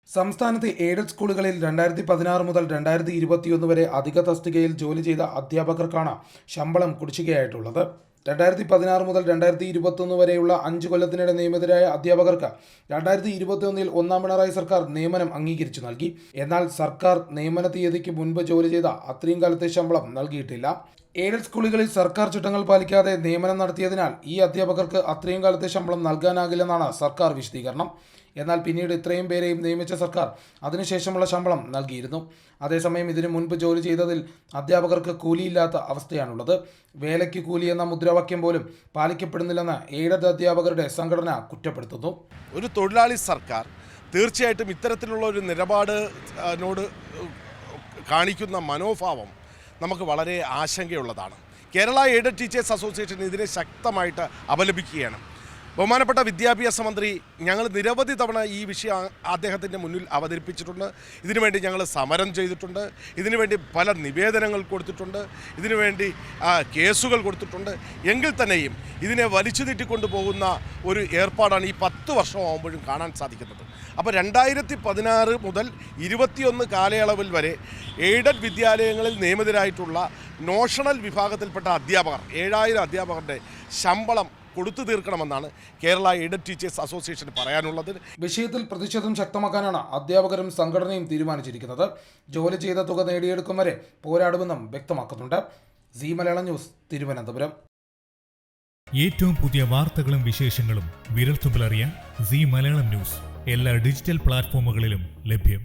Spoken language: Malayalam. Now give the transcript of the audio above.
സംസ്ഥാനത്തെ എയ്ഡഡ് സ്കൂളുകളിൽ 2016 മുതൽ 2021 വരെ അധിക തസ്തികയിൽ ജോലി ചെയ്ത അധ്യാപകർക്കാണ് ശമ്പളം കുടിശ്ശികയായിട്ടുള്ളത്. 2016 മുതൽ 2021 വരെയുള്ള 5 കൊല്ലത്തിനിടെ നിയമിതരായ അധ്യാപകർക്ക് 2021 ഒന്നാം പിണറായി സർക്കാർ നിയമനം അംഗീകരിച്ചു നൽകി. എന്നാൽ സർക്കാർ നിയമന തീയതിക്ക് മുൻപ് ജോലി ചെയ്ത അത്രയും കാലത്തെ ശമ്പളം നൽകിയിട്ടില്ല. എയ്ഡഡ് സ്കൂളുകളിൽ സർക്കാർ ചട്ടങ്ങൾ പാലിക്കാതെ നിയമനം നടത്തിയതിനാൽ ഈ അധ്യാപകർക്ക് അത്രയും കാലത്തെ ശമ്പളം നൽകാനാകില്ലെന്നാണ് സർക്കാർ വിശദീകരണം. എന്നാൽ പിന്നീട് ഇത്രയും പേരെയും നിയമിച്ച സർക്കാർ അതിനുശേഷമുള്ള ശമ്പളം നൽകിയിരുന്നു. അതേസമയം ഇതിനു മുൻപ് ജോലി ചെയ്തതിൽ അധ്യാപകർക്ക് കൂലിയില്ലാത്ത അവസ്ഥയാണുള്ളത്. വേലയ്ക്ക് കൂലി എന്ന മുദ്രാവാക്യം പോലും പാലിക്കപ്പെടുന്നില്ലെന്ന് എയ്ഡഡ് അധ്യാപകരുടെ സംഘടന കുറ്റപ്പെടുത്തുന്നു. ഒരു തൊഴിലാളി സർക്കാർ തീർച്ചയായിട്ടും ഇത്തരത്തിലുള്ള ഒരു നിലപാടിനോട് കാണിക്കുന്ന മനോഭാവം നമുക്ക് വളരെ ആശങ്കയുള്ളതാണ്. കേരള എയ്ഡഡ് ടീച്ചേഴ്സ് അസോസിയേഷൻ ഇതിനെ ശക്തമായിട്ട് അപലപിക്കുകയാണ്. ബഹുമാനപ്പെട്ട വിദ്യാഭ്യാസ മന്ത്രി ഞങ്ങൾ നിരവധി തവണ ഈ വിഷയം അദ്ദേഹത്തിൻ്റെ മുന്നിൽ അവതരിപ്പിച്ചിട്ടുണ്ട്. ഇതിനുവേണ്ടി ഞങ്ങൾ സമരം ചെയ്തിട്ടുണ്ട്. ഇതിനുവേണ്ടി പല നിവേദനങ്ങൾ കൊടുത്തിട്ടുണ്ട്. ഇതിനുവേണ്ടി കേസുകൾ കൊടുത്തിട്ടുണ്ട്. എങ്കിൽ തന്നെയും ഇതിനെ വലിച്ചു നീട്ടിക്കൊണ്ടു പോകുന്ന ഒരു ഏർപ്പാടാണ് ഈ 10 വർഷമാകുമ്പോഴും കാണാൻ സാധിക്കുന്നത്. അപ്പോൾ 2016 മുതൽ 21 കാലയളവിൽ വരെ എയ്ഡഡ് വിദ്യാലയങ്ങളിൽ നിയമിതരായിട്ടുള്ള നോഷണൽ വിഭാഗത്തിൽപ്പെട്ട അധ്യാപകർ 7000 അധ്യാപകരുടെ ശമ്പളം കൊടുത്തു തീർക്കണമെന്നാണ് കേരള എയ്ഡഡ് ടീച്ചേഴ്സ് അസോസിയേഷന് പറയാനുള്ളത്. വിഷയത്തിൽ പ്രതിഷേധം ശക്തമാക്കാനാണ് അധ്യാപകരും സംഘടനയും തീരുമാനിച്ചിരിക്കുന്നത്. ജോലി ചെയ്ത തുക നേടിയെടുക്കും വരെ പോരാടുമെന്നും വ്യക്തമാക്കുന്നുണ്ട്. സീ മലയാളം ന്യൂസ്, തിരുവനന്തപുരം. ഏറ്റവും പുതിയ വാർത്തകളും വിശേഷങ്ങളും വിരൽത്തുമ്പിലറിയാൻ സീ മലയാളം ന്യൂസ് എല്ലാ ഡിജിറ്റൽ പ്ലാറ്റ്ഫോമുകളിലും ലഭ്യം.